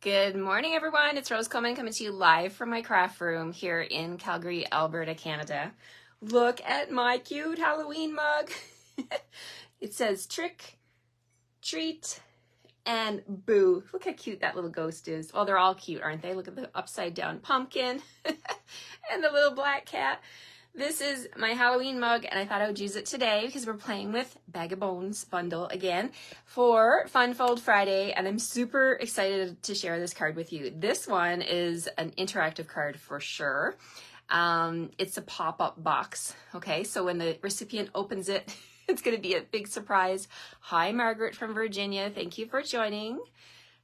Good morning, everyone. It's Rose Coleman coming to you live from my craft room here in Calgary, Alberta, Canada. Look at my cute Halloween mug. It says trick, treat, and boo. Look how cute that little ghost is. Well, they're all cute, aren't they? Look at the upside down pumpkin and the little black cat. This is my Halloween mug, and I thought I would use it today because we're playing with Bag of Bones bundle again for Fun Fold Friday, and I'm super excited to share this card with you. This one is an interactive card for sure. It's a pop-up box, okay? So when the recipient opens it, it's going to be a big surprise. Hi, Margaret from Virginia. Thank you for joining.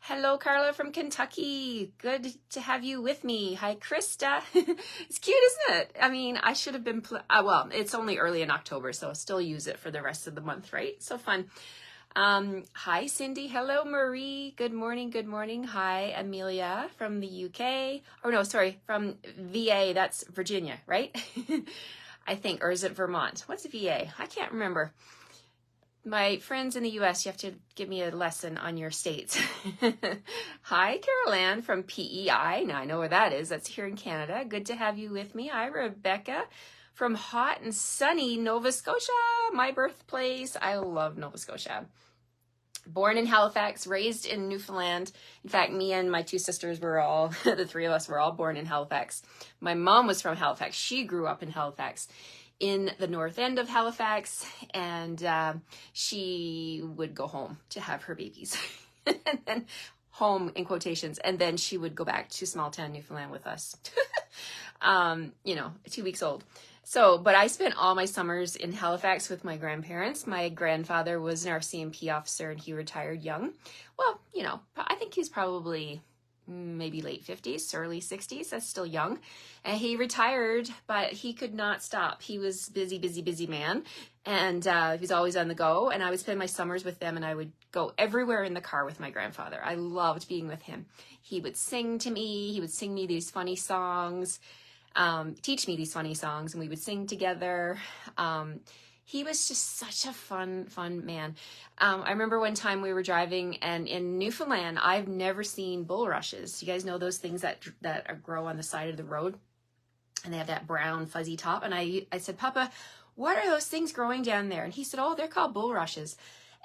Hello, Carla from Kentucky. Good to have you with me. Hi, Krista. It's cute, isn't it? I mean, I should have been, well, it's only early in October, so I'll still use it for the rest of the month, right? So fun. Hi, Cindy. Hello, Marie. Good morning. Good morning. Hi, Amelia from the UK. Oh, no, sorry, from VA. That's Virginia, right? I think, or is it Vermont? What's VA? I can't remember. My friends in the US, you have to give me a lesson on your states. Hi, Carol Ann from PEI. Now I know where that is. That's here in Canada. Good to have you with me. Hi, Rebecca from hot and sunny Nova Scotia, my birthplace. I love Nova Scotia. Born in Halifax, raised in Newfoundland. In fact, me and my two sisters were all, the three of us were all born in Halifax. My mom was from Halifax. She grew up in Halifax, in the north end of Halifax, and she would go home to have her babies. And then home in quotations, and then she would go back to small town Newfoundland with us. 2 weeks old. So, but I spent all my summers in Halifax with my grandparents. My grandfather was an RCMP officer and he retired young. Well, I think he was probably maybe late 50s, early 60s. That's still young. And he retired, but he could not stop. He was busy man. And he was always on the go. And I would spend my summers with them, and I would go everywhere in the car with my grandfather. I loved being with him. He would sing to me. He would sing me these funny songs, teach me these funny songs, and we would sing together. He was just such a fun man. I remember one time we were driving, and in Newfoundland, I've never seen bulrushes. You guys know those things that grow on the side of the road, and they have that brown fuzzy top. And I said, Papa, what are those things growing down there? And he said, oh, they're called bulrushes.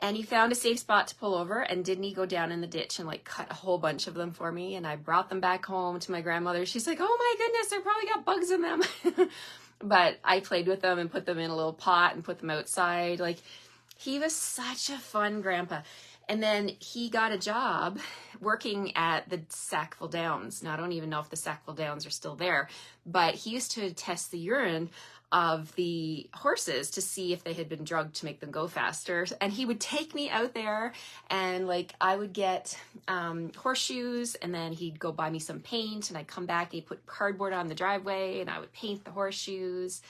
And he found a safe spot to pull over, and didn't he go down in the ditch and cut a whole bunch of them for me? And I brought them back home to my grandmother. She's like, oh my goodness, they probably got bugs in them. But I played with them and put them in a little pot and put them outside. He was such a fun grandpa. And then he got a job working at the Sackville Downs. Now, I don't even know if the Sackville Downs are still there, but he used to test the urine of the horses to see if they had been drugged to make them go faster. And he would take me out there, and I would get horseshoes, and then he'd go buy me some paint, and I'd come back and he'd put cardboard on the driveway, and I would paint the horseshoes.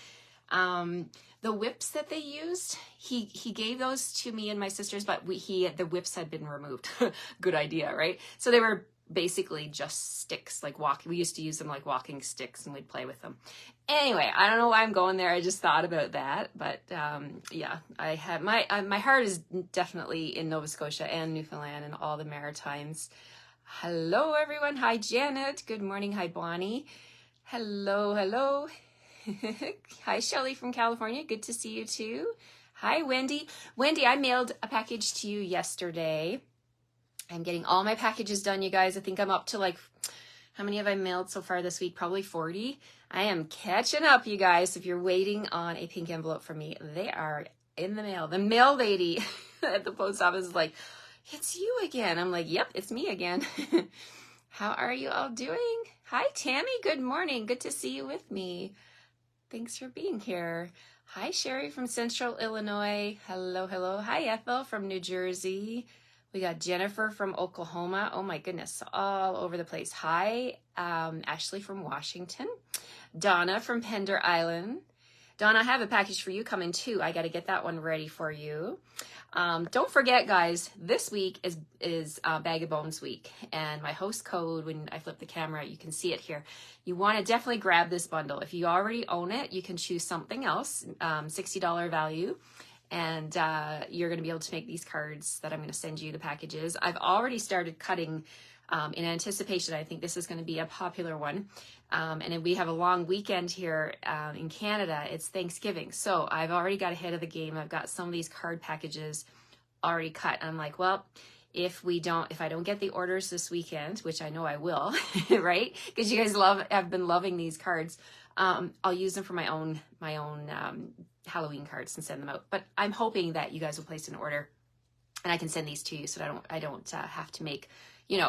The whips that they used, he gave those to me and my sisters, but the whips had been removed. Good idea, right? So they were basically just sticks, we used to use them like walking sticks, and we'd play with them. Anyway, I don't know why I'm going there. I just thought about that. But yeah, I have my heart is definitely in Nova Scotia and Newfoundland and all the Maritimes. Hello, everyone. Hi, Janet. Good morning. Hi, Bonnie. Hello. Hi, Shelley from California. Good to see you too. Hi, Wendy. Wendy, I mailed a package to you yesterday. I'm getting all my packages done, you guys. I think I'm up to how many have I mailed so far this week? Probably 40. I am catching up, you guys. If you're waiting on a pink envelope from me, they are in the mail. The mail lady at the post office is like, it's you again. I'm like, yep, it's me again. How are you all doing? Hi, Tammy. Good morning. Good to see you with me. Thanks for being here. Hi, Sherry from Central Illinois. Hello. Hi, Ethel from New Jersey. We got Jennifer from Oklahoma. Oh my goodness, all over the place. Hi, Ashley from Washington. Donna from Pender Island. Donna, I have a package for you coming too. I got to get that one ready for you. Don't forget, guys, this week is Bag of Bones week, and my host code, when I flip the camera, you can see it here. You want to definitely grab this bundle. If you already own it, you can choose something else, $60 value. And you're going to be able to make these cards that I'm going to send you, the packages. I've already started cutting in anticipation. I think this is going to be a popular one. And we have a long weekend here in Canada. It's Thanksgiving. So I've already got ahead of the game. I've got some of these card packages already cut. I'm like, well, if I don't get the orders this weekend, which I know I will, right? Because you guys have been loving these cards. I'll use them for my own Halloween cards and send them out. But I'm hoping that you guys will place an order and I can send these to you so that I don't have to make,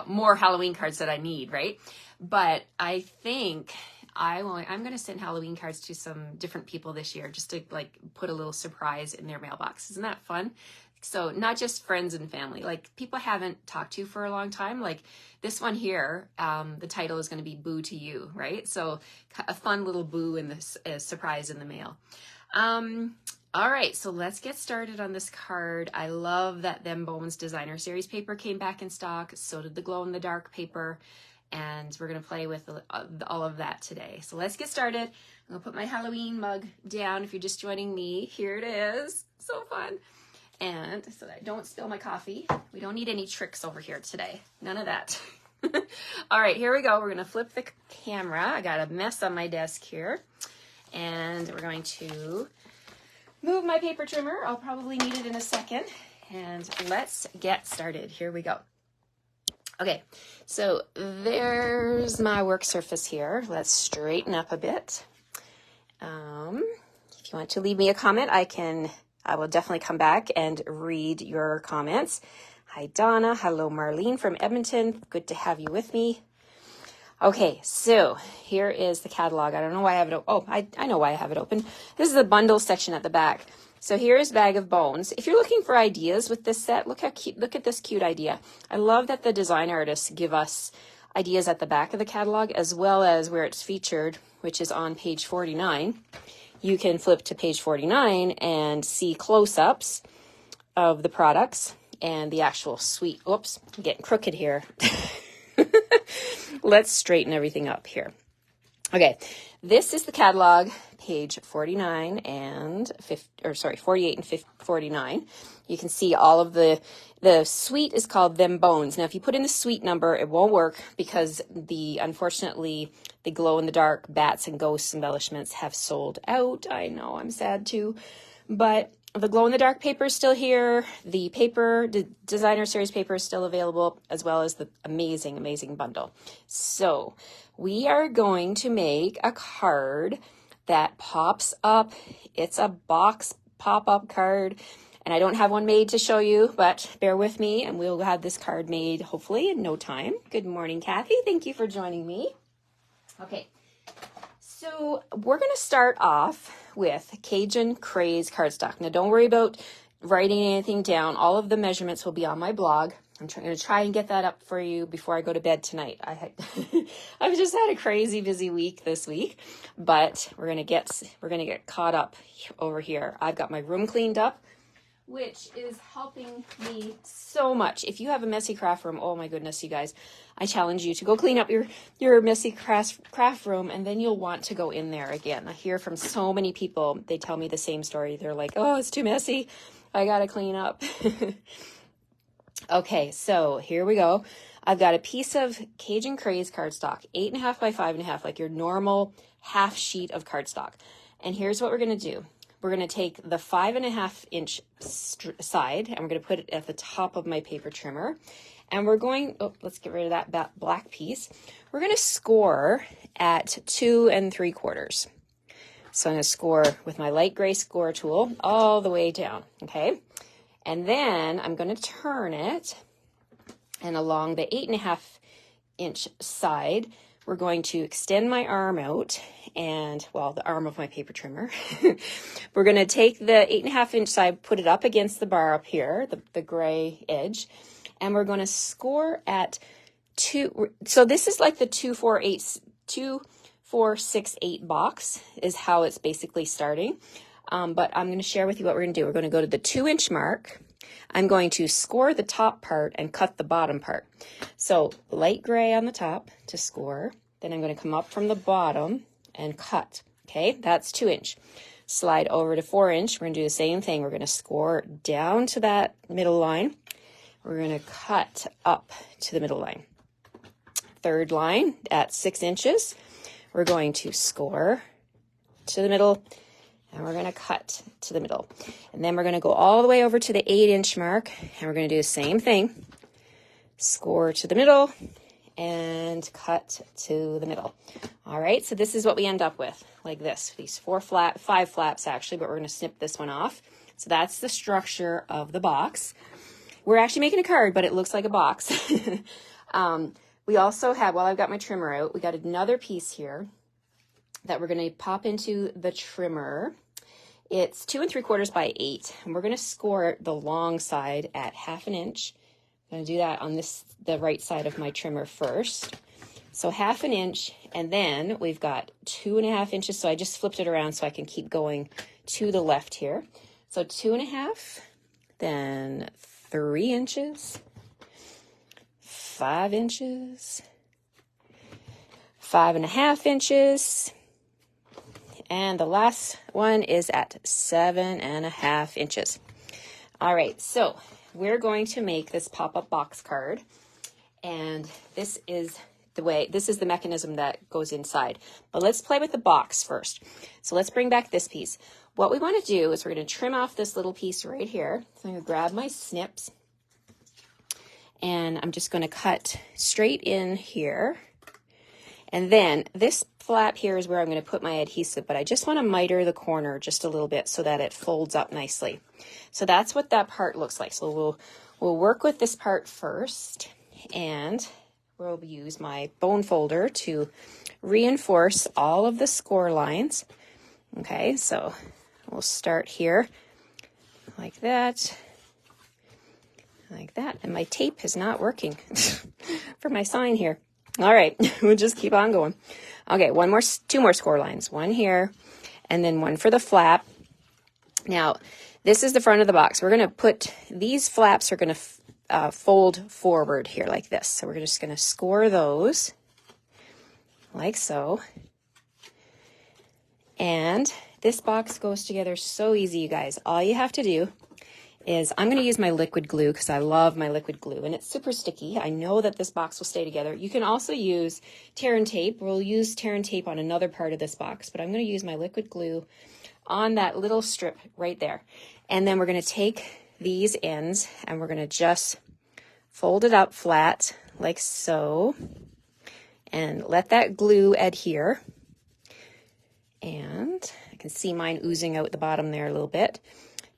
more Halloween cards that I need, right? But I think I'm going to send Halloween cards to some different people this year just to like put a little surprise in their mailbox. Isn't that fun? So not just friends and family, like people I haven't talked to for a long time. Like this one here, the title is going to be Boo to You, right? So a fun little boo in this surprise in the mail. All right, so let's get started on this card. I love that Them Bones Designer Series paper came back in stock. So did the glow-in-the-dark paper. And we're going to play with all of that today. So let's get started. I'm going to put my Halloween mug down if you're just joining me. Here it is. So fun. And so that I don't spill my coffee. We don't need any tricks over here today. None of that. All right, here we go. We're going to flip the camera. I got a mess on my desk here. And we're going to move my paper trimmer. I'll probably need it in a second. And let's get started. Here we go. Okay, so there's my work surface here. Let's straighten up a bit. If you want to leave me a comment, I will definitely come back and read your comments. Hi, Donna. Hello, Marlene from Edmonton. Good to have you with me. Okay, so here is the catalog. I don't know why I have it open. Oh, I know why I have it open. This is the bundle section at the back. So here's Bag of Bones. If you're looking for ideas with this set, look at this cute idea. I love that the design artists give us ideas at the back of the catalog as well as where it's featured, which is on page 49. You can flip to page 49 and see close-ups of the products and the actual suite. Oops, I'm getting crooked here. Let's straighten everything up here. Okay, this is the catalog, page 49 and 48 and 49. You can see all of the suite is called Them Bones. Now, if you put in the suite number, it won't work because unfortunately, the glow-in-the-dark bats and ghosts embellishments have sold out. I know, I'm sad too, but the glow-in-the-dark paper is still here. The designer series paper is still available, as well as the amazing, amazing bundle. So we are going to make a card that pops up. It's a box pop-up card, and I don't have one made to show you, but bear with me, and we'll have this card made hopefully in no time. Good morning, Kathy. Thank you for joining me. Okay. So we're going to start off with Cajun Craze cardstock. Now, don't worry about writing anything down. All of the measurements will be on my blog. I'm going to try and get that up for you before I go to bed tonight. I've just had a crazy busy week this week, but we're going to get caught up over here. I've got my room cleaned up, which is helping me so much. If you have a messy craft room, oh my goodness, you guys, I challenge you to go clean up your messy craft room, and then you'll want to go in there again. I hear from so many people, they tell me the same story. They're like, oh, it's too messy. I got to clean up. Okay, so here we go. I've got a piece of Cajun Craze cardstock, 8.5 by 5.5, like your normal half sheet of cardstock. And here's what we're going to do. We're going to take the 5.5 inch side and we're going to put it at the top of my paper trimmer. And we're going, let's get rid of that black piece. We're going to score at 2 3/4. So I'm going to score with my light gray score tool all the way down, okay? And then I'm going to turn it, and along the 8.5 inch side, we're going to extend my arm out and, well, the arm of my paper trimmer. We're going to take the 8.5 inch side, put it up against the bar up here, the gray edge, and we're going to score at 2. So this is like the 2, 4, 6, 8 box is how it's basically starting. But I'm going to share with you what we're going to do. We're going to go to the 2 inch mark. I'm going to score the top part and cut the bottom part. So light gray on the top to score. Then I'm going to come up from the bottom and cut. Okay, that's 2 inch. Slide over to 4 inch. We're going to do the same thing. We're going to score down to that middle line. We're going to cut up to the middle line. third line at 6 inches. We're going to score to the middle, and we're going to cut to the middle. And then we're going to go all the way over to the 8-inch mark, and we're going to do the same thing. Score to the middle and cut to the middle. All right, so this is what we end up with, like this. These 5 flaps actually, but we're going to snip this one off. So that's the structure of the box. We're actually making a card, but it looks like a box. We also have, while I've got my trimmer out, we got another piece here that we're going to pop into the trimmer. It's 2 3/4 by 8, and we're going to score the long side at 1/2 inch. I'm going to do that on the right side of my trimmer first. So 1/2 inch, and then we've got 2.5 inches. So I just flipped it around so I can keep going to the left here. So 2.5, then 3 inches, 5 inches, 5.5 inches, and the last one is at 7.5 inches. All right, so we're going to make this pop-up box card, and this is the mechanism that goes inside. But let's play with the box first. So let's bring back this piece. What we want to do is we're going to trim off this little piece right here. So I'm going to grab my snips, and I'm just going to cut straight in here. And then this flap here is where I'm going to put my adhesive, but I just want to miter the corner just a little bit so that it folds up nicely. So that's what that part looks like. So we'll work with this part first, and we'll use my bone folder to reinforce all of the score lines. Okay, so we'll start here like that, and my tape is not working for my sign here. All right, we'll just keep on going. Okay, two more score lines, one here, and then one for the flap. Now, this is the front of the box. We're going to put, these flaps are going to fold forward here like this. So we're just going to score those like so. And this box goes together so easy, you guys. All you have to do is, I'm going to use my liquid glue because I love my liquid glue, and it's super sticky. I know that this box will stay together. You can also use tear and tape. We'll use tear and tape on another part of this box, but I'm going to use my liquid glue on that little strip right there. And then we're going to take these ends and we're going to just fold it up flat like so, and let that glue adhere. And I can see mine oozing out the bottom there a little bit.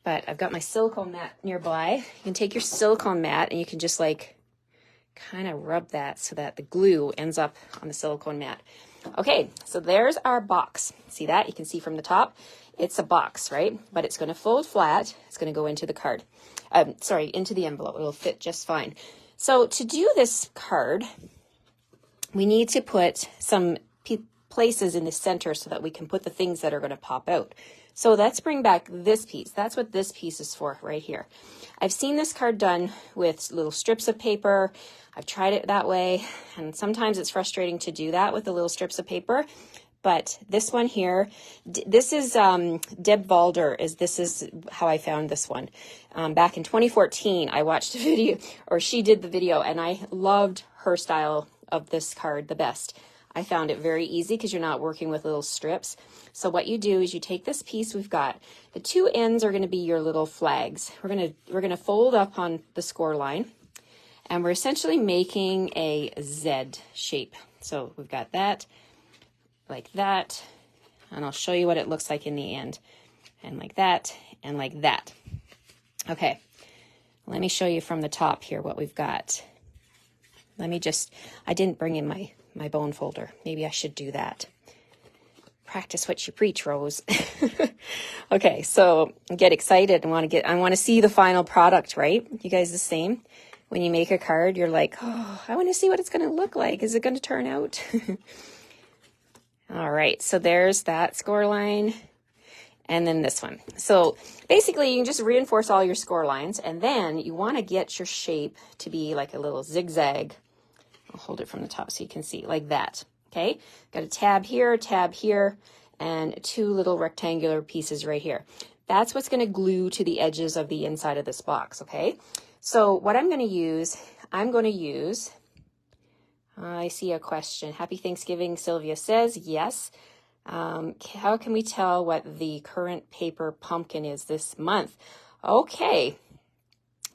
But I've got my silicone mat nearby. You can take your silicone mat and you can just like kind of rub that so that the glue ends up on the silicone mat. Okay, so there's our box. See that? You can see from the top, it's a box, right? But it's going to fold flat. It's going to go into the card. Into the envelope. It'll fit just fine. So to do this card, we need to put some places in the center so that we can put the things that are going to pop out. So let's bring back this piece. That's what this piece is for right here. I've seen this card done with little strips of paper. I've tried it that way, and sometimes it's frustrating to do that with the little strips of paper. But this one here, this is Deb Valder. This is how I found this one. Back in 2014, I watched a video, or she did the video, and I loved her style of this card the best. I found it very easy because you're not working with little strips. So what you do is you take this piece we've got. The two ends are going to be your little flags. We're going to fold up on the score line, and we're essentially making a Z shape. So we've got that, like that, and I'll show you what it looks like in the end. And like that, and like that. Okay, let me show you from the top here what we've got. I didn't bring in my bone folder. Maybe I should do that. Practice what you preach, Rose. Okay, so get excited and I want to see the final product, right? You guys the same? When you make a card, you're like, oh, I want to see what it's going to look like. Is it going to turn out? All right, so there's that score line. And then this one. So basically you can just reinforce all your score lines, and then you want to get your shape to be like a little zigzag. I'll hold it from the top so you can see, like that. Okay, got a tab here, and two little rectangular pieces right here. That's what's going to glue to the edges of the inside of this box, okay? So what I'm going to use, I see a question. Happy Thanksgiving, Sylvia says. Yes. How can we tell what the current paper pumpkin is this month? Okay.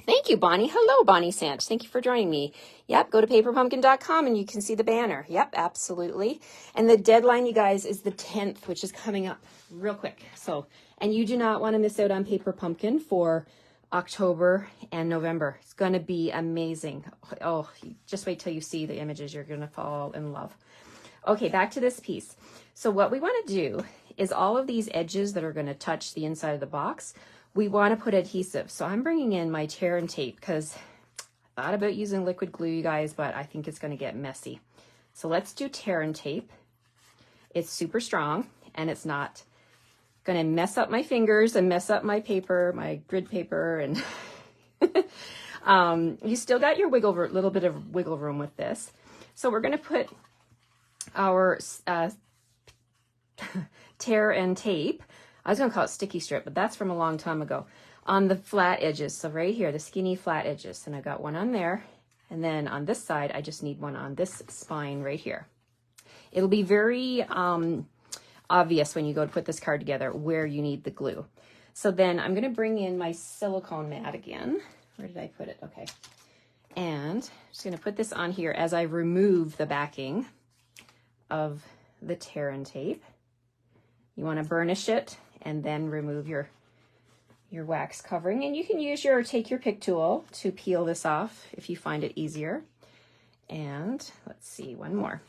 Thank you, Bonnie. Hello, Bonnie Sant. Thank you for joining me. Yep, go to paperpumpkin.com and you can see the banner. Yep, absolutely. And the deadline, you guys, is the 10th, which is coming up real quick. So, and you do not want to miss out on Paper Pumpkin for October and November. It's going to be amazing. Oh, just wait till you see the images. You're going to fall in love. Okay, back to this piece. So what we want to do is all of these edges that are going to touch the inside of the box, we want to put adhesive. So I'm bringing in my tear and tape because I thought about using liquid glue, you guys, but I think it's going to get messy. So let's do tear and tape. It's super strong and it's not going to mess up my fingers and mess up my paper, my grid paper. And you still got your little bit of wiggle room with this. So we're going to put our tear and tape. I was going to call it sticky strip, but that's from a long time ago, on the flat edges. So right here, the skinny flat edges. And I got one on there. And then on this side, I just need one on this spine right here. It'll be very obvious when you go to put this card together where you need the glue. So then I'm going to bring in my silicone mat again. Where did I put it? Okay. And I'm just going to put this on here as I remove the backing of the tear and tape. You want to burnish it and then remove your wax covering, and you can use take your pick tool to peel this off if you find it easier. And let's see, one more.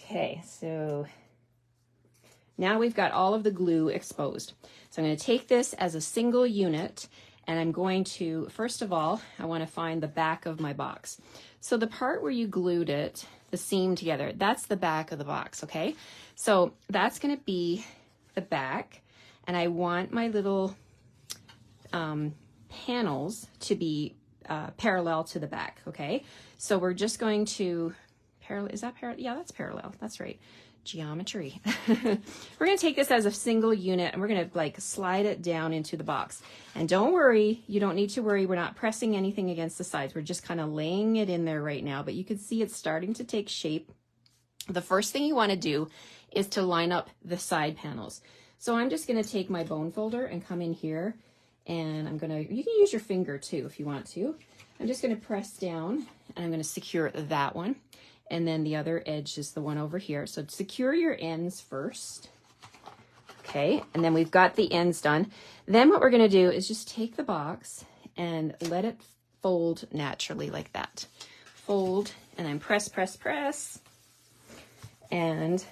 Okay, so now we've got all of the glue exposed. So I'm going to take this as a single unit, and I'm going to, first of all, I want to find the back of my box. So the part where you glued it, the seam together, that's the back of the box, okay? So that's going to be the back, and I want my little panels to be parallel to the back, okay? So we're just going to, is that parallel? Yeah, that's parallel. That's right. Geometry. We're going to take this as a single unit, and we're going to like slide it down into the box. And don't worry, you don't need to worry. We're not pressing anything against the sides. We're just kind of laying it in there right now, but you can see it's starting to take shape. The first thing you want to do is to line up the side panels. So I'm just going to take my bone folder and come in here, and I'm going to, you can use your finger too if you want to. I'm just going to press down, and I'm going to secure that one. And then the other edge is the one over here. So secure your ends first. Okay, and then we've got the ends done. Then what we're going to do is just take the box and let it fold naturally like that. Fold, and then press, press, press. And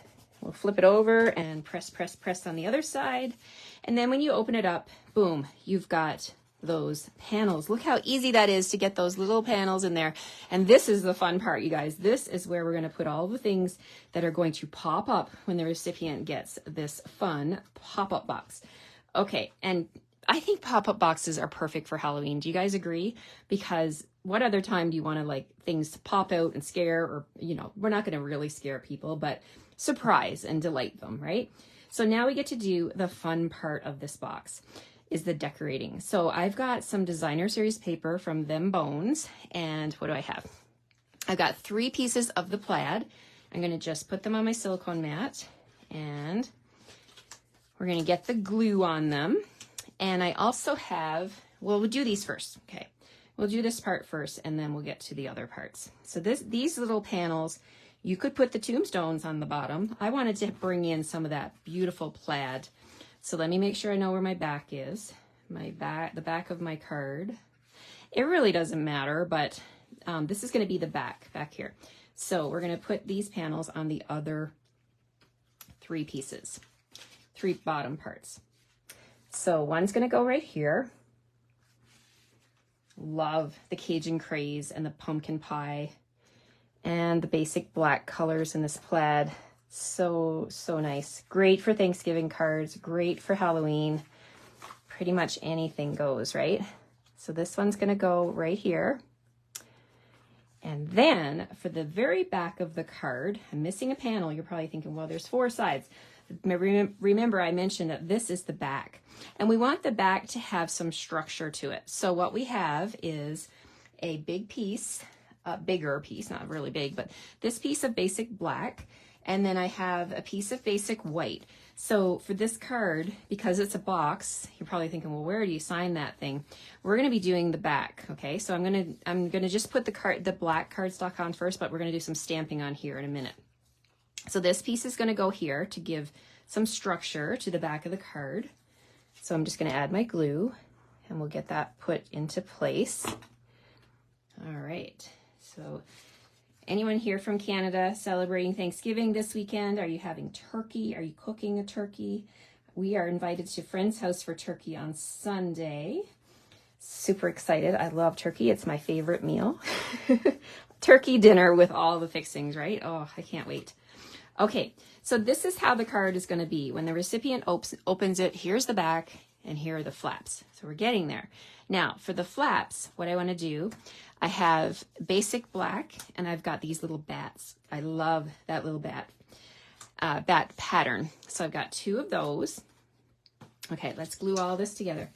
we'll flip it over and press, press, press on the other side. And then when you open it up, boom, you've got those panels. Look how easy that is to get those little panels in there. And this is the fun part, you guys. This is where we're going to put all the things that are going to pop up when the recipient gets this fun pop-up box. Okay, and I think pop-up boxes are perfect for Halloween. Do you guys agree? Because what other time do you want to like things to pop out and scare, or, you know, we're not going to really scare people, but surprise and delight them, right? So now we get to do the fun part of this box, is the decorating. So I've got some designer series paper from Them Bones, and what do I have? I've got 3 pieces of the plaid. I'm going to just put them on my silicone mat, and we're going to get the glue on them. And I also have, well, we'll do these first. Okay, we'll do this part first, and then we'll get to the other parts. So these little panels, you could put the tombstones on the bottom. I wanted to bring in some of that beautiful plaid. So let me make sure I know where my back is. The back of my card. It really doesn't matter, but this is going to be the back here. So we're going to put these panels on the other 3 pieces, 3 bottom parts. So one's going to go right here. Love the Cajun craze and the pumpkin pie and the basic black colors in this plaid. So nice. Great for Thanksgiving cards, great for Halloween. Pretty much anything goes, right? So this one's going to go right here. And then for the very back of the card, I'm missing a panel. You're probably thinking, well, there's 4 sides. Remember, I mentioned that this is the back, and we want the back to have some structure to it. So what we have is a big piece bigger piece, not really big, but this piece of basic black. And then I have a piece of basic white. So for this card, because it's a box, you're probably thinking, well, where do you sign that thing? We're going to be doing the back. Okay. So I'm going to just put the black cardstock on first, but we're going to do some stamping on here in a minute. So this piece is going to go here to give some structure to the back of the card. So I'm just going to add my glue and we'll get that put into place. All right. So anyone here from Canada celebrating Thanksgiving this weekend? Are you having turkey? Are you cooking a turkey? We are invited to a friend's house for turkey on Sunday. Super excited. I love turkey. It's my favorite meal. Turkey dinner with all the fixings, right? Oh, I can't wait. Okay, so this is how the card is going to be. When the recipient opens it, here's the back and here are the flaps. So we're getting there. Now, for the flaps, what I want to do, I have basic black and I've got these little bats. I love that little bat pattern. So I've got 2 of those. Okay, let's glue all this together.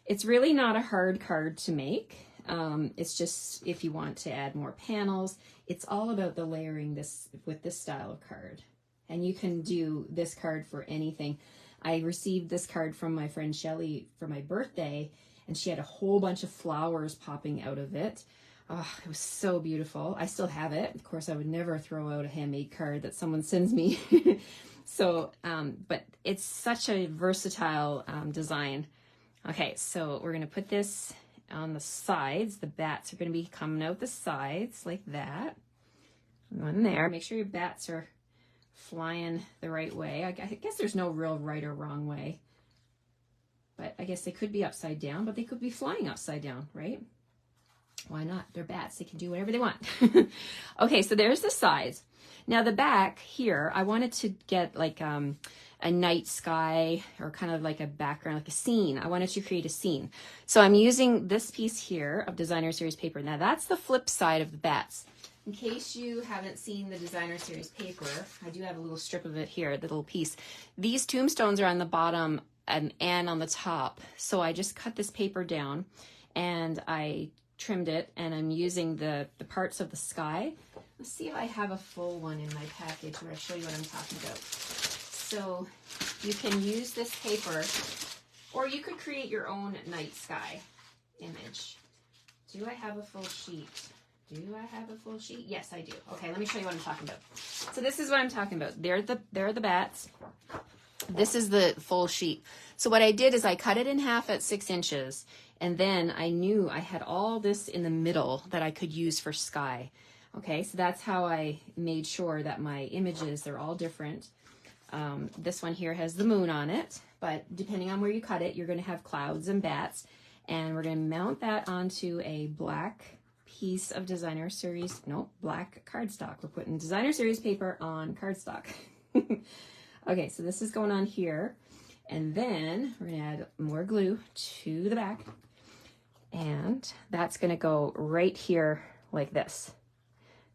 It's really not a hard card to make. It's just if you want to add more panels, it's all about the layering this with this style of card. And you can do this card for anything. I received this card from my friend Shelly for my birthday, and she had a whole bunch of flowers popping out of it. Oh, it was so beautiful. I still have it. Of course, I would never throw out a handmade card that someone sends me. So, but it's such a versatile design. Okay, so we're going to put this on the sides. The bats are going to be coming out the sides like that. One there. Make sure your bats are flying the right way. I guess there's no real right or wrong way. But I guess they could be upside down, but they could be flying upside down, right? Why not? They're bats. They can do whatever they want. Okay, so there's the sides. Now the back here, I wanted to get like a night sky or kind of like a background, like a scene. I wanted to create a scene. So I'm using this piece here of Designer Series paper. Now that's the flip side of the bats. In case you haven't seen the Designer Series paper, I do have a little strip of it here, the little piece. These tombstones are on the bottom and on the top. So I just cut this paper down and I trimmed it, and I'm using the parts of the sky. Let's see if I have a full one in my package where I show you what I'm talking about. So you can use this paper, or you could create your own night sky image. Do I have a full sheet? Do I have a full sheet? Yes, I do. Okay, let me show you what I'm talking about. So this is what I'm talking about. There are the bats. This is the full sheet. So what I did is I cut it in half at 6 inches, and then I knew I had all this in the middle that I could use for sky. Okay, so that's how I made sure that my images, they're all different. This one here has the moon on it, but depending on where you cut it, you're going to have clouds and bats. And we're going to mount that onto a black piece of Designer Series, black cardstock. We're putting Designer Series paper on cardstock. Okay, so this is going on here. And then we're going to add more glue to the back. And that's going to go right here like this.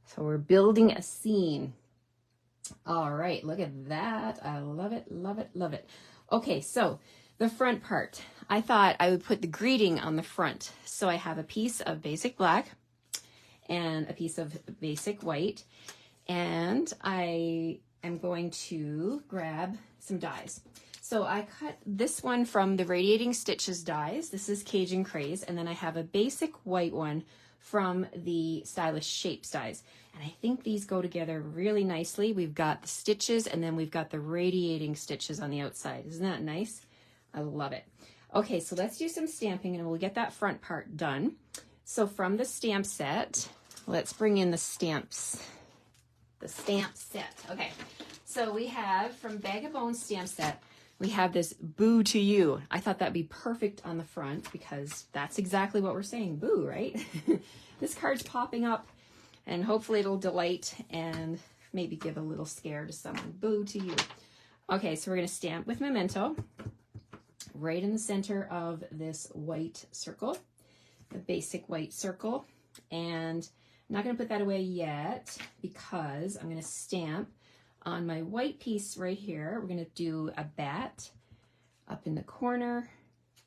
So we're building a scene. All right, look at that. I love it, love it, love it. Okay, so the front part. I thought I would put the greeting on the front. So I have a piece of basic black and a piece of basic white. And I am going to grab some dies. So I cut this one from the Radiating Stitches dies. This is Cajun Craze. And then I have a basic white one from the Stylish Shapes dies. And I think these go together really nicely. We've got the stitches and then we've got the radiating stitches on the outside. Isn't that nice? I love it. Okay, so let's do some stamping and we'll get that front part done. So from the stamp set, let's bring in the stamps. The stamp set. Okay, so we have from Bag of Bones stamp set, we have this boo to you. I thought that'd be perfect on the front because that's exactly what we're saying, boo, right? This card's popping up and hopefully it'll delight and maybe give a little scare to someone. Boo to you. Okay, so we're gonna stamp with Memento right in the center of this white circle, the basic white circle. And I'm not gonna put that away yet because I'm gonna stamp on my white piece right here. We're gonna do a bat up in the corner.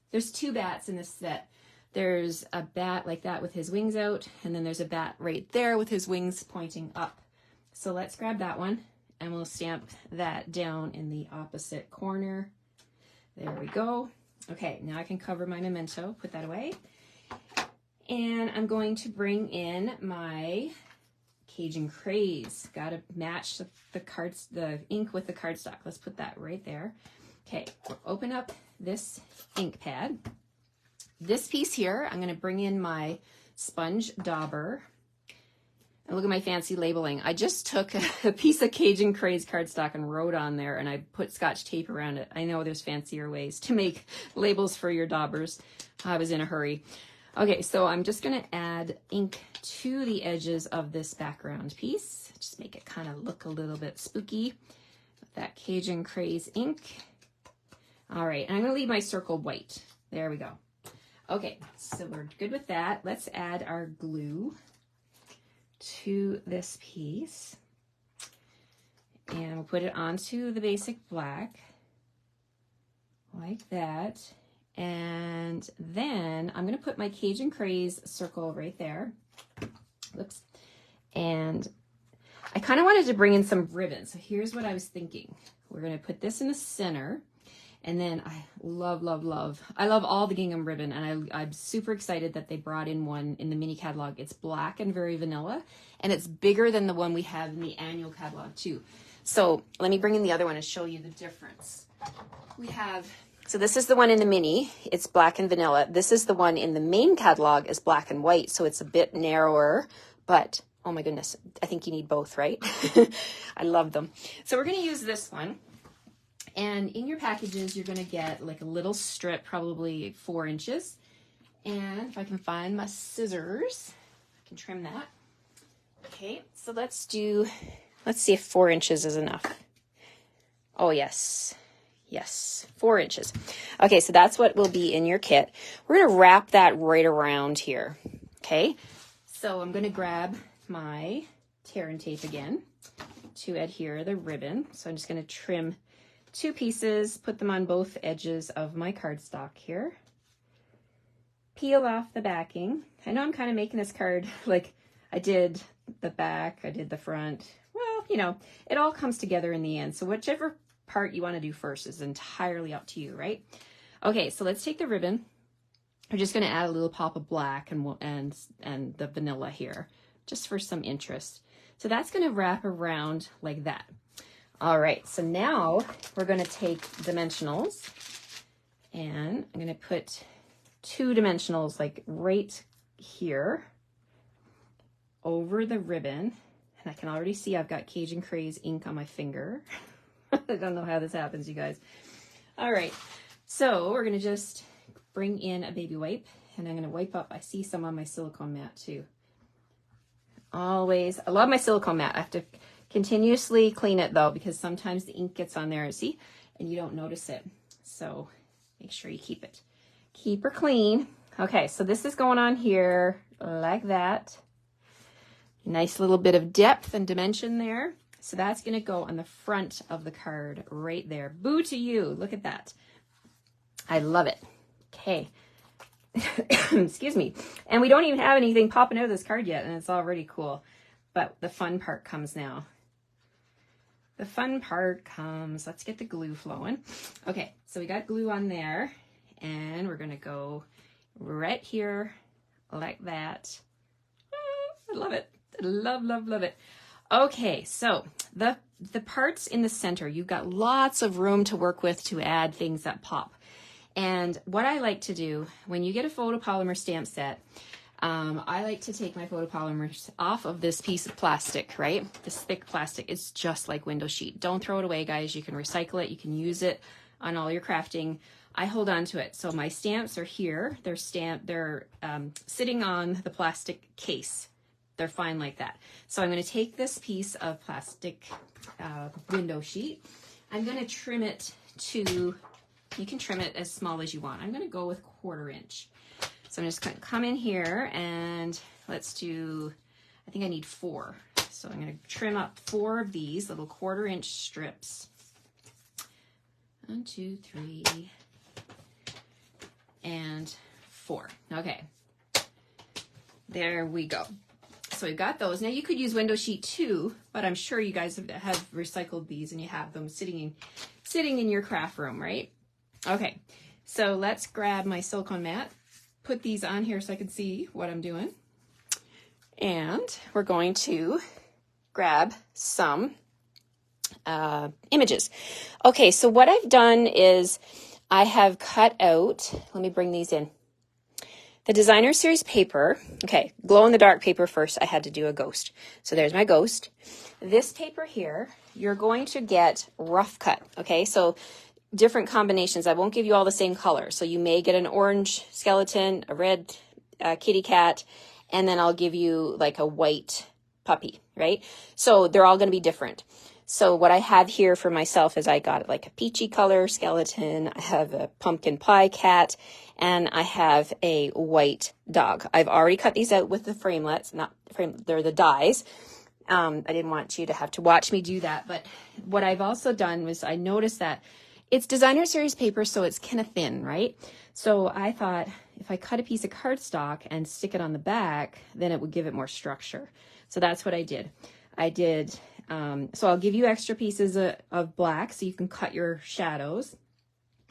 There's 2 bats in this set. There's a bat like that with his wings out, and then there's a bat right there with his wings pointing up. So let's grab that one, and we'll stamp that down in the opposite corner. There we go. Okay, now I can cover my memento, put that away. And I'm going to bring in my Cajun Craze. Got to match the ink with the cardstock. Let's put that right there. Okay, we'll open up this ink pad. This piece here, I'm going to bring in my sponge dauber. And look at my fancy labeling. I just took a piece of Cajun Craze cardstock and wrote on there, and I put Scotch tape around it. I know there's fancier ways to make labels for your daubers. I was in a hurry. Okay, so I'm just going to add ink to the edges of this background piece. Just make it kind of look a little bit spooky with that Cajun Craze ink. All right, and I'm going to leave my circle white. There we go. Okay, so we're good with that. Let's add our glue to this piece. And we'll put it onto the basic black like that. And then I'm going to put my Cajun Craze circle right there. Whoops. And I kind of wanted to bring in some ribbon. So here's what I was thinking. We're going to put this in the center. And then I love all the gingham ribbon. And I'm super excited that they brought in one in the mini catalog. It's black and very vanilla. And it's bigger than the one we have in the annual catalog too. So let me bring in the other one and show you the difference. So this is the one in the mini. It's black and vanilla. This is the one in the main catalog is black and white. So it's a bit narrower, but oh my goodness, I think you need both, right? I love them. So we're going to use this one. And in your packages, you're going to get like a little strip, probably 4 inches. And if I can find my scissors, I can trim that. Okay, so let's see if 4 inches is enough. Oh, yes. Yes, 4 inches. Okay, so that's what will be in your kit. We're going to wrap that right around here. Okay, so I'm going to grab my tear and tape again to adhere the ribbon. So I'm just going to trim 2 pieces, put them on both edges of my cardstock here. Peel off the backing. I know I'm kind of making this card like I did the back, I did the front. Well, you know, it all comes together in the end. So whichever part you want to do first is entirely up to you, right? Okay, so let's take the ribbon. We're just going to add a little pop of black and the vanilla here, just for some interest. So that's going to wrap around like that. All right, so now we're going to take dimensionals, and I'm going to put 2 dimensionals like right here over the ribbon. And I can already see I've got Cajun Craze ink on my finger. I don't know how this happens, you guys. All right, so we're going to just bring in a baby wipe, and I'm going to wipe up. I see some on my silicone mat too. Always, I love my silicone mat. I have to continuously clean it though, because sometimes the ink gets on there, see, and you don't notice it. So make sure you keep her clean. Okay, so this is going on here like that. Nice little bit of depth and dimension there. So that's going to go on the front of the card right there. Boo to you. Look at that. I love it. Okay. Excuse me. And we don't even have anything popping out of this card yet, and it's already cool. But the fun part comes now. The fun part comes. Let's get the glue flowing. Okay, so we got glue on there, and we're going to go right here like that. I love it. Love it. Okay, so the parts in the center, you've got lots of room to work with to add things that pop. And what I like to do when you get a photopolymer stamp set, I like to take my photopolymers off of this piece of plastic, right? This thick plastic. It's just like window sheet. Don't throw it away, guys. You can recycle it. You can use it on all your crafting. I hold on to it. So my stamps are here. They're sitting on the plastic case. They're fine like that. So I'm going to take this piece of plastic window sheet. I'm going to trim it to, you can trim it as small as you want. I'm going to go with 1/4 inch. So I'm just going to come in here and let's do, I think I need 4. So I'm going to trim up 4 of these little 1/4 inch strips. 1, 2, 3, and 4. 4. Okay. There we go. So we've got those. Now you could use window sheet too, but I'm sure you guys have recycled these and you have them sitting in your craft room, right? Okay, so let's grab my silicone mat, put these on here so I can see what I'm doing. And we're going to grab some images. Okay, so what I've done is I have cut out, let me bring these in. The designer series paper, okay, glow in the dark paper first, I had to do a ghost. So there's my ghost. This paper here, you're going to get rough cut, okay? So different combinations. I won't give you all the same color. So you may get an orange skeleton, a red kitty cat, and then I'll give you like a white puppy, right? So they're all going to be different. So what I have here for myself is I got like a peachy color skeleton, I have a pumpkin pie cat, and I have a white dog. I've already cut these out with the framelets, not frame, they're the dies. I didn't want you to have to watch me do that, but what I've also done was I noticed that it's designer series paper, so it's kind of thin, right? So I thought if I cut a piece of cardstock and stick it on the back, then it would give it more structure. So that's what I did. So I'll give you extra pieces of black so you can cut your shadows.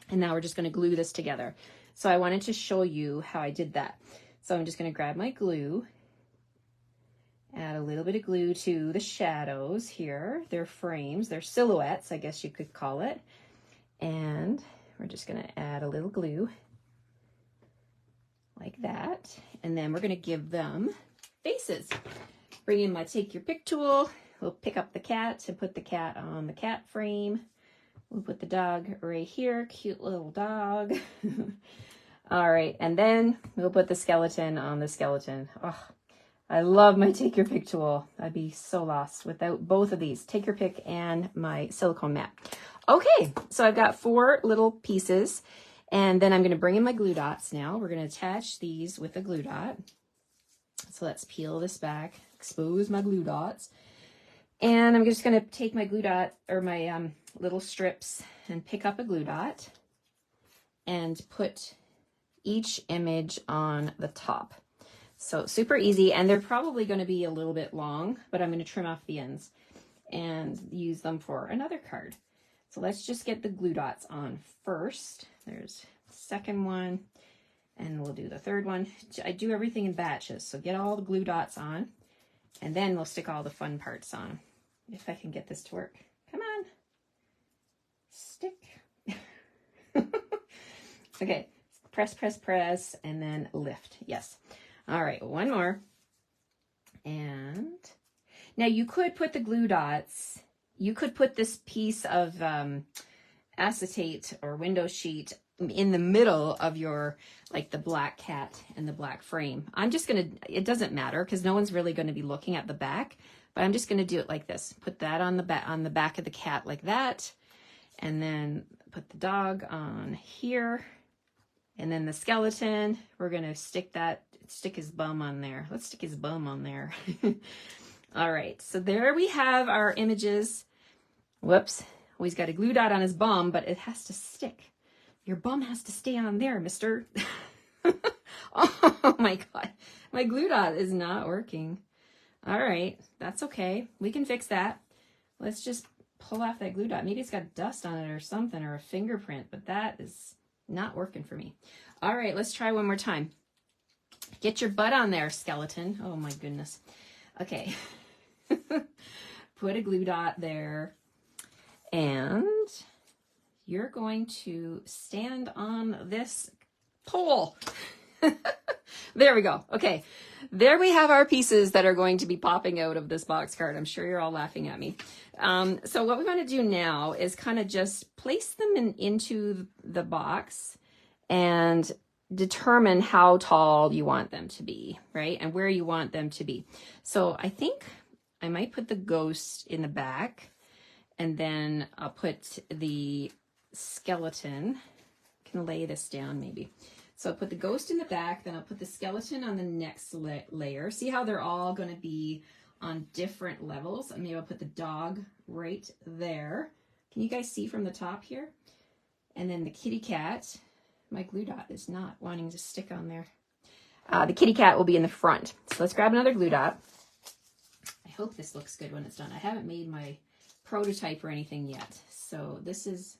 And now we're just going to glue this together. So I wanted to show you how I did that. So I'm just going to grab my glue, add a little bit of glue to the shadows here. They're frames, they're silhouettes, I guess you could call it. And we're just going to add a little glue like that. And then we're going to give them faces. Bring in my take your pick tool. We'll pick up the cat and put the cat on the cat frame. We'll put the dog right here. Cute little dog. All right. And then we'll put the skeleton on the skeleton. Oh, I love my take your pick tool. I'd be so lost without both of these. Take your pick and my silicone mat. Okay. So I've got 4 little pieces. And then I'm going to bring in my glue dots now. We're going to attach these with a glue dot. So let's peel this back, expose my glue dots. And I'm just going to take my glue dot or my little strips and pick up a glue dot and put each image on the top. So super easy, and they're probably going to be a little bit long, but I'm going to trim off the ends and use them for another card. So let's just get the glue dots on first. There's the second one, and we'll do the third one. I do everything in batches, so get all the glue dots on, and then we'll stick all the fun parts on. If I can get this to work. Come on. Stick. Okay. Press, press, press, and then lift. Yes. All right. One more. And now you could put the glue dots. You could put this piece of acetate or window sheet in the middle of your, like the black cat and the black frame. I'm just going to, it doesn't matter because no one's really going to be looking at the back. But I'm just going to do it like this. Put that on the back of the cat like that. And then put the dog on here. And then the skeleton, we're going to stick his bum on there. Let's stick his bum on there. All right. So there we have our images. Whoops. Well, he's got a glue dot on his bum, but it has to stick. Your bum has to stay on there, mister. Oh my God. My glue dot is not working. All right, that's okay. We can fix that. Let's just pull off that glue dot. Maybe it's got dust on it or something, or a fingerprint, but that is not working for me. All right, let's try one more time. Get your butt on there, skeleton. Oh my goodness. Okay. Put a glue dot there, and you're going to stand on this pole. There we go. Okay. There we have our pieces that are going to be popping out of this box card. I'm sure you're all laughing at me. So what we want to do now is kind of just place them into the box and determine how tall you want them to be, right? And where you want them to be. So I think I might put the ghost in the back, and then I'll put the skeleton. I can lay this down maybe. So I'll put the ghost in the back, then I'll put the skeleton on the next layer. See how they're all going to be on different levels? And maybe I'll put the dog right there. Can you guys see from the top here? And then the kitty cat my glue dot is not wanting to stick on there. The kitty cat will be in the front. So let's grab another glue dot. I hope this looks good when it's done. I haven't made my prototype or anything yet. So this is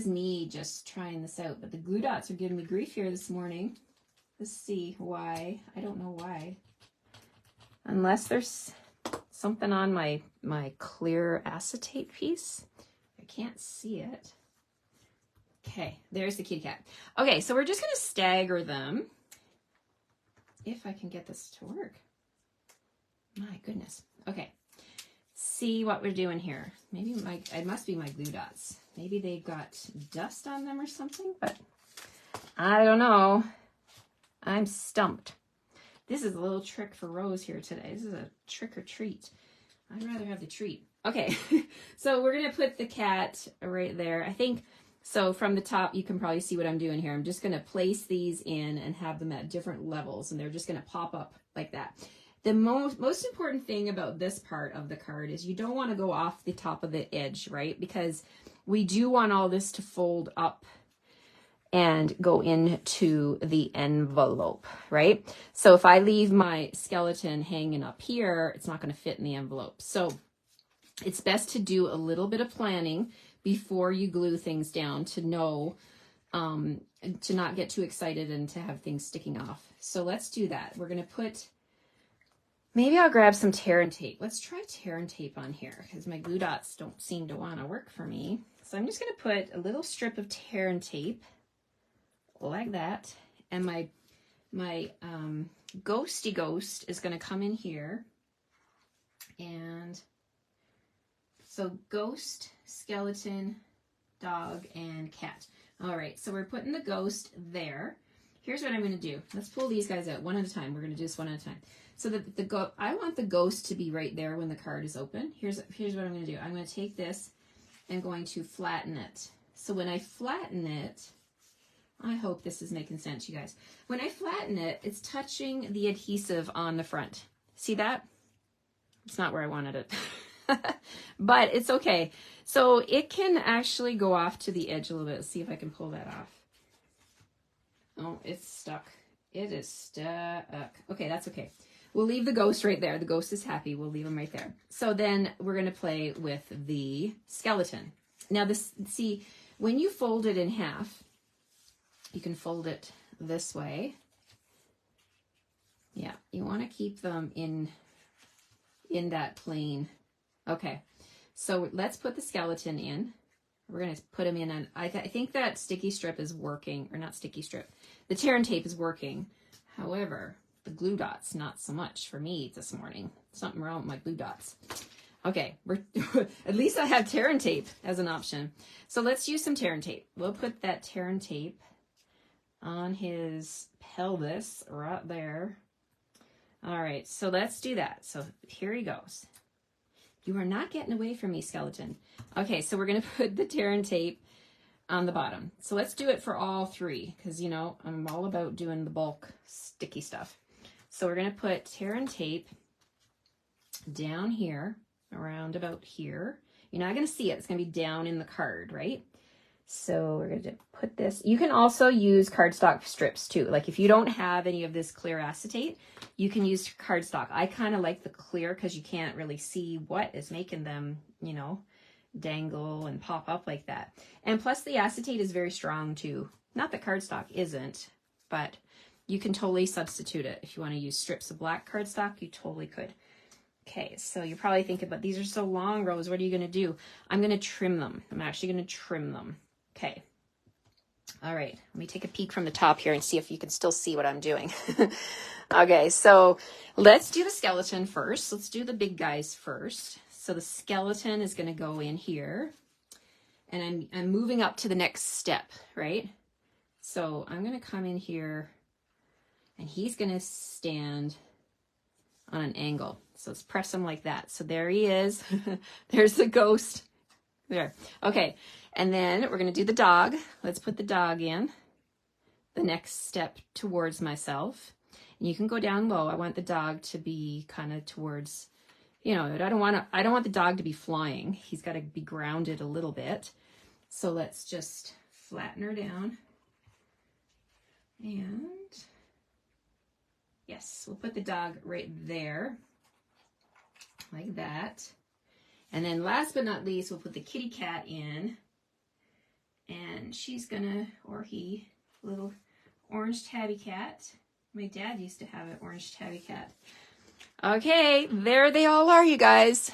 me just trying this out. But the glue dots are giving me grief here this morning. Let's see why. I don't know why. Unless there's something on my clear acetate piece. I can't see it. Okay, there's the kitty cat. Okay, so we're just going to stagger them. If I can get this to work. My goodness. Okay. See what we're doing here. Maybe it must be my glue dots. Maybe they got dust on them or something, but I don't know. I'm stumped. This is a little trick for Rose here today. This is a trick or treat. I'd rather have the treat. Okay, so we're going to put the cat right there. I think, so from the top, you can probably see what I'm doing here. I'm just going to place these in and have them at different levels, and they're just going to pop up like that. The most important thing about this part of the card is you don't want to go off the top of the edge, right? Because we do want all this to fold up and go into the envelope, right? So if I leave my skeleton hanging up here, it's not going to fit in the envelope. So it's best to do a little bit of planning before you glue things down to know, to not get too excited and to have things sticking off. So let's do that. We're going to put, maybe I'll grab some tear and tape. Let's try tear and tape on here because my glue dots don't seem to want to work for me. So I'm just going to put a little strip of tear and tape like that. And my ghosty ghost is going to come in here. And so ghost, skeleton, dog, and cat. All right, so we're putting the ghost there. Here's what I'm going to do. Let's pull these guys out one at a time. We're going to do this one at a time. So that I want the ghost to be right there when the card is open. Here's what I'm going to do. I'm going to take this and going to flatten it. So when I flatten it, I hope this is making sense, you guys. When I flatten it, it's touching the adhesive on the front. See that? It's not where I wanted it. But it's okay. So it can actually go off to the edge a little bit. Let's see if I can pull that off. Oh, it's stuck. It is stuck. Okay, that's okay. We'll leave the ghost right there. The ghost is happy. We'll leave him right there. So then we're going to play with the skeleton. Now this, see, when you fold it in half, you can fold it this way. Yeah, you want to keep them in that plane. Okay, so let's put the skeleton in. We're going to put him in, and I think that sticky strip is working, or not sticky strip. The tear and tape is working. However, the glue dots, not so much for me this morning. Something wrong with my glue dots. Okay, at least I have tear and tape as an option. So let's use some tear and tape. We'll put that tear and tape on his pelvis right there. All right, so let's do that. So here he goes. You are not getting away from me, skeleton. Okay, so we're going to put the tear and tape on the bottom. So let's do it for all three because, you know, I'm all about doing the bulk sticky stuff. So we're going to put tear and tape down here, around about here. You're not going to see it. It's going to be down in the card, right? So we're going to put this. You can also use cardstock strips too. Like if you don't have any of this clear acetate, you can use cardstock. I kind of like the clear because you can't really see what is making them, you know, dangle and pop up like that. And plus the acetate is very strong too. Not that cardstock isn't, but you can totally substitute it. If you want to use strips of black cardstock, you totally could. Okay, so you're probably thinking, but these are so long, Rose, what are you going to do? I'm going to trim them. I'm actually going to trim them. Okay. All right. Let me take a peek from the top here and see if you can still see what I'm doing. Okay. So let's do the skeleton first. Let's do the big guys first. So the skeleton is going to go in here and I'm moving up to the next step, right? So I'm going to come in here and he's going to stand on an angle. So let's press him like that. So there he is. There's the ghost. There. Okay. And then we're going to do the dog. Let's put the dog in. The next step towards myself. And you can go down low. I want the dog to be kind of towards, you know, I don't want the dog to be flying. He's got to be grounded a little bit. So let's just flatten her down. And yes, we'll put the dog right there, like that. And then last but not least, we'll put the kitty cat in. And she's gonna, or he, little orange tabby cat. My dad used to have an orange tabby cat. Okay, there they all are, you guys.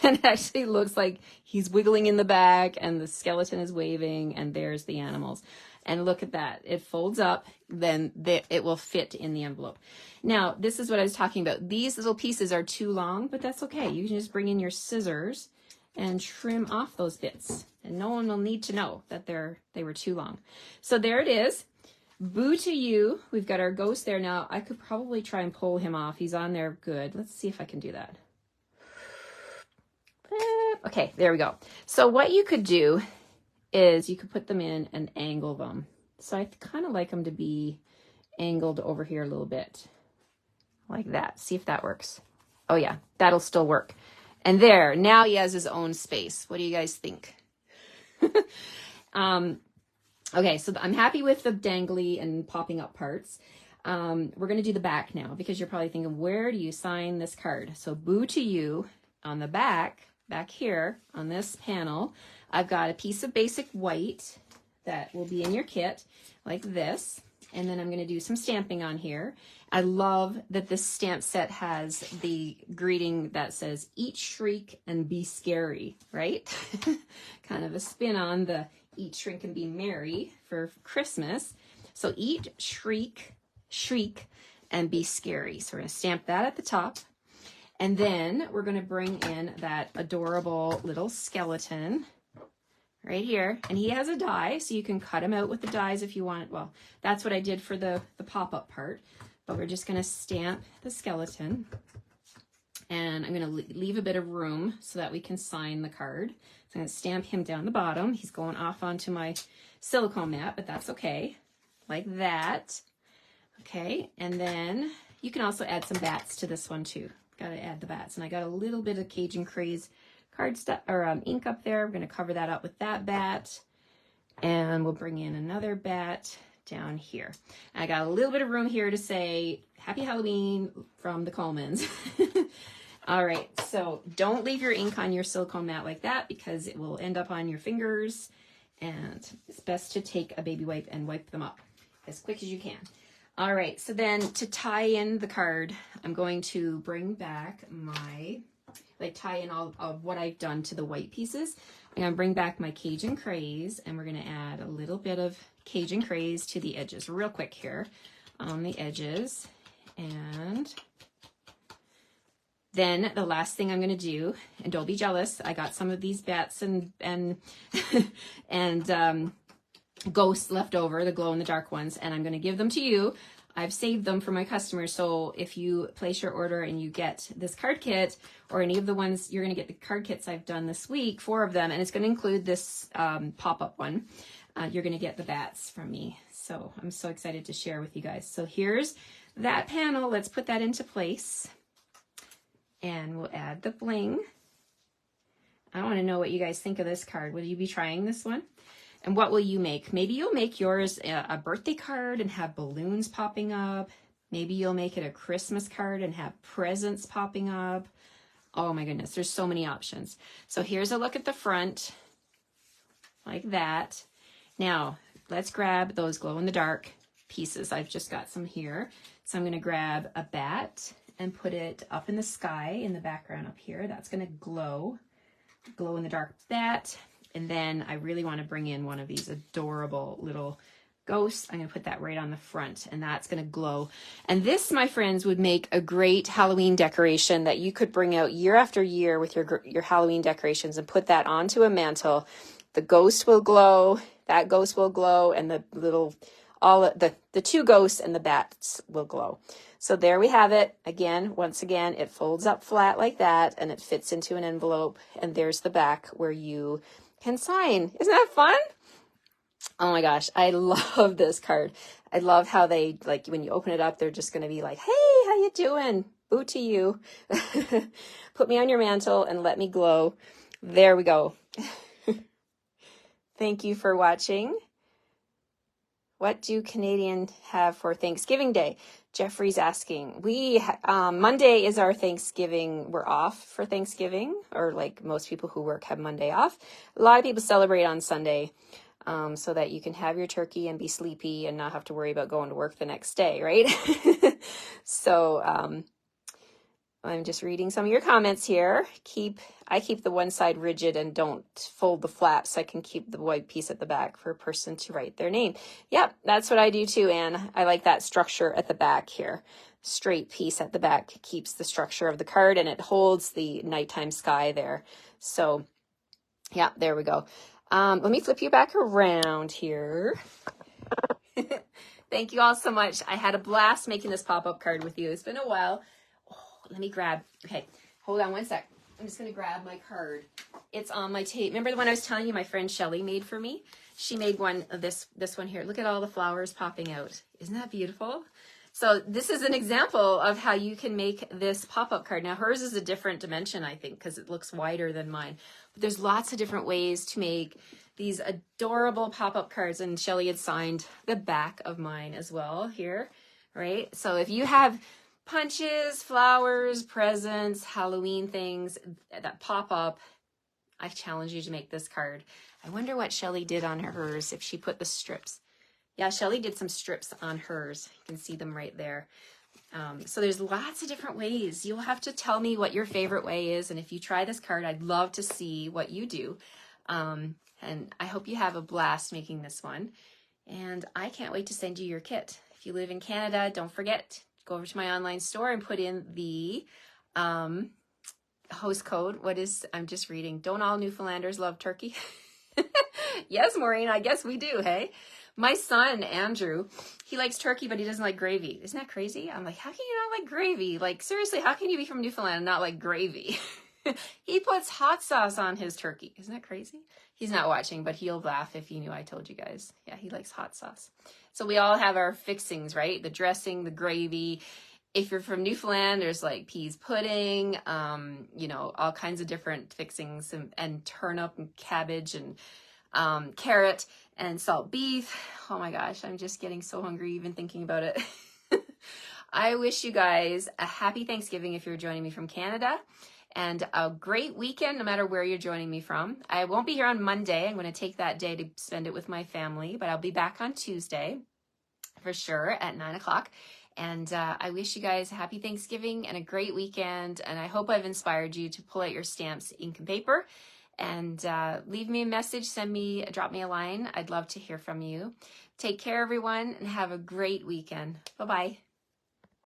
And it actually looks like he's wiggling in the back and the skeleton is waving and there's the animals. And look at that. It folds up, then it will fit in the envelope. Now, this is what I was talking about. These little pieces are too long, but that's okay. You can just bring in your scissors and trim off those bits. And no one will need to know that they were too long. So there it is. Boo to you. We've got our ghost there now. I could probably try and pull him off. He's on there good. Let's see if I can do that. Okay, there we go. So what you could do is you could put them in and angle them. So I kind of like them to be angled over here a little bit. Like that. See if that works. Oh yeah, that'll still work. And there, now he has his own space. What do you guys think? Okay, so I'm happy with the dangly and popping up parts. We're going to do the back now because you're probably thinking, where do you sign this card? So boo to you on the back here on this panel. I've got a piece of basic white that will be in your kit like this. And then I'm going to do some stamping on here. I love that this stamp set has the greeting that says, eat, shriek, and be scary, right? Kind of a spin on the eat, shrink, and be merry for Christmas. So eat, shriek, and be scary. So we're going to stamp that at the top. And then we're going to bring in that adorable little skeleton right here. And he has a die, so you can cut him out with the dies if you want. Well, that's what I did for the pop-up part. But we're just going to stamp the skeleton. And I'm going to leave a bit of room so that we can sign the card. So I'm going to stamp him down the bottom. He's going off onto my silicone mat, but that's okay. Like that. Okay, and then you can also add some bats to this one too. Got to add the bats. And I got a little bit of Cajun Craze card stuff or ink up there. We're going to cover that up with that bat. And we'll bring in another bat down here. I got a little bit of room here to say Happy Halloween from the Colemans. All right, so don't leave your ink on your silicone mat like that because it will end up on your fingers, and it's best to take a baby wipe and wipe them up as quick as you can. All right, so then to tie in the card, I'm going to bring back my, tie in all of what I've done to the white pieces. I'm gonna bring back my Cajun Craze, and we're gonna add a little bit of Cajun Craze to the edges real quick here on the edges. And then the last thing I'm going to do, and don't be jealous, I got some of these bats and ghosts left over, the glow-in-the-dark ones, and I'm going to give them to you. I've saved them for my customers, so if you place your order and you get this card kit, or any of the ones, you're going to get the card kits I've done this week, 4 of them, and it's going to include this pop-up one. You're going to get the bats from me, so I'm so excited to share with you guys. So here's that panel. Let's put that into place. And we'll add the bling. I want to know what you guys think of this card. Will you be trying this one? And what will you make? Maybe you'll make yours a birthday card and have balloons popping up. Maybe you'll make it a Christmas card and have presents popping up. Oh my goodness, there's so many options. So here's a look at the front, like that. Now, let's grab those glow-in-the-dark pieces. I've just got some here. So I'm going to grab a bat and put it up in the sky in the background up here. That's going to glow in the dark bat. And then I really want to bring in one of these adorable little ghosts. I'm going to put that right on the front, and that's going to glow. And this, my friends, would make a great Halloween decoration that you could bring out year after year with your Halloween decorations and put that onto a mantle. The ghost will glow, that ghost will glow, and the little, the 2 ghosts and the bats will glow. So there we have it. Again, once again, it folds up flat like that, and it fits into an envelope. And there's the back where you can sign. Isn't that fun? Oh my gosh, I love this card. I love how they, like, when you open it up, they're just going to be like, hey, how you doing? Boo to you. Put me on your mantle and let me glow. There we go. Thank you for watching. What do Canadians have for Thanksgiving Day? Jeffrey's asking. Monday is our Thanksgiving. We're off for Thanksgiving, or like most people who work have Monday off. A lot of people celebrate on Sunday, so that you can have your turkey and be sleepy and not have to worry about going to work the next day, right? So I'm just reading some of your comments here. I keep the one side rigid and don't fold the flaps, so I can keep the white piece at the back for a person to write their name. Yep, that's what I do too, Anne. I like that structure at the back here. Straight piece at the back keeps the structure of the card, and it holds the nighttime sky there. So yeah, there we go. Let me flip you back around here. Thank you all so much. I had a blast making this pop-up card with you. It's been a while. Let me grab, okay, hold on one sec. I'm just going to grab my card. It's on my tape. Remember the one I was telling you my friend Shelly made for me? She made one of this one here. Look at all the flowers popping out. Isn't that beautiful? So this is an example of how you can make this pop-up card. Now hers is a different dimension, I think, because it looks wider than mine. But there's lots of different ways to make these adorable pop-up cards. And Shelly had signed the back of mine as well here, right? So if you have punches, flowers, presents, Halloween things that pop up, I challenge you to make this card. I wonder what Shelly did on hers, if she put the strips. Yeah, Shelly did some strips on hers. You can see them right there. So there's lots of different ways. You'll have to tell me what your favorite way is. And if you try this card, I'd love to see what you do. And I hope you have a blast making this one. And I can't wait to send you your kit. If you live in Canada, don't forget, go over to my online store and put in the host code. I'm just reading. Don't all Newfoundlanders love turkey? Yes, Maureen, I guess we do, hey? My son, Andrew, he likes turkey, but he doesn't like gravy. Isn't that crazy? I'm like, how can you not like gravy? Like, seriously, how can you be from Newfoundland and not like gravy? He puts hot sauce on his turkey. Isn't that crazy? He's not watching, but he'll laugh if he knew I told you guys. Yeah, he likes hot sauce. So we all have our fixings, right? The dressing, the gravy. If you're from Newfoundland, there's like peas pudding, all kinds of different fixings, and turnip and cabbage and carrot and salt beef. Oh my gosh, I'm just getting so hungry even thinking about it. I wish you guys a happy Thanksgiving if you're joining me from Canada, and a great weekend no matter where you're joining me from. I won't be here on Monday. I'm going to take that day to spend it with my family, but I'll be back on Tuesday for sure at 9 o'clock. And I wish you guys a happy Thanksgiving and a great weekend. And I hope I've inspired you to pull out your stamps, ink, and paper, and leave me a message, drop me a line. I'd love to hear from you. Take care, everyone, and have a great weekend. Bye-bye.